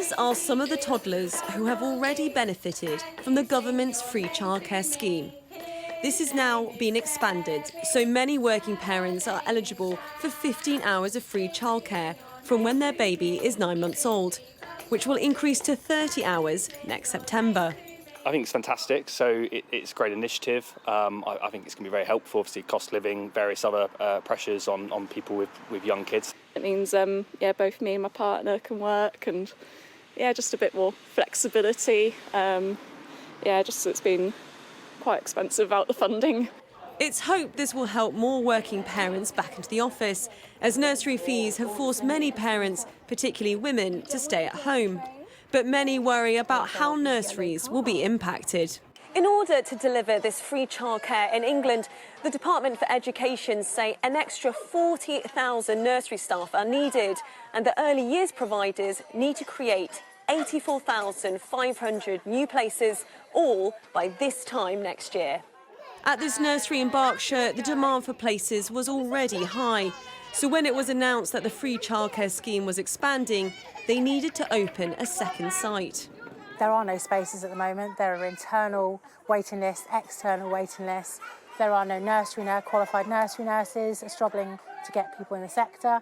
These are some of the toddlers who have already benefited from the government's free childcare scheme. This is now being expanded, so many working parents are eligible for 15 hours of free childcare from when their baby is 9 months old, which will increase to 30 hours next September. I think it's fantastic, so it's a great initiative. I think it's going to be very helpful, obviously cost of living, various other pressures on people with young kids. It means both me and my partner can work, and just a bit more flexibility. It's been quite expensive without the funding. It's hoped this will help more working parents back into the office, as nursery fees have forced many parents, particularly women, to stay at home. But many worry about how nurseries will be impacted. In order to deliver this free childcare in England, the Department for Education say an extra 40,000 nursery staff are needed, and the early years providers need to create 84,500 new places, all by this time next year. At this nursery in Berkshire, the demand for places was already high. So when it was announced that the free childcare scheme was expanding, they needed to open a second site. There are no spaces at the moment. There are internal waiting lists, external waiting lists. There are no qualified nursery nurses are struggling to get people in the sector.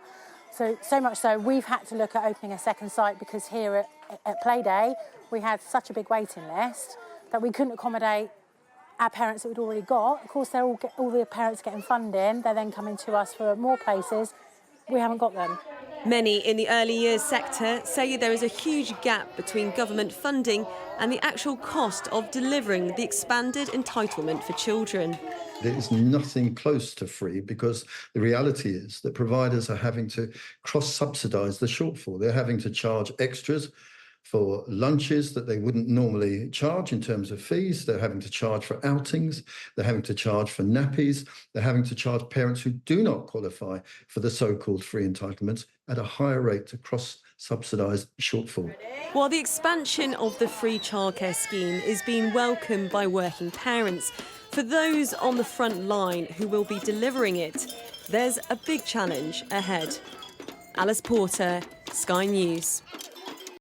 So much so, we've had to look at opening a second site because here at Playday, we had such a big waiting list that we couldn't accommodate our parents that we'd already got. Of course, all the parents getting funding. They're then coming to us for more places. We haven't got them. Many in the early years sector say there is a huge gap between government funding and the actual cost of delivering the expanded entitlement for children. There is nothing close to free because the reality is that providers are having to cross-subsidise the shortfall. They're having to charge extras for lunches that they wouldn't normally charge in terms of fees. They're having to charge for outings. They're having to charge for nappies. They're having to charge parents who do not qualify for the so-called free entitlements at a higher rate to cross-subsidise shortfall. While the expansion of the free childcare scheme is being welcomed by working parents, for those on the front line who will be delivering it, there's a big challenge ahead. Alice Porter, Sky News.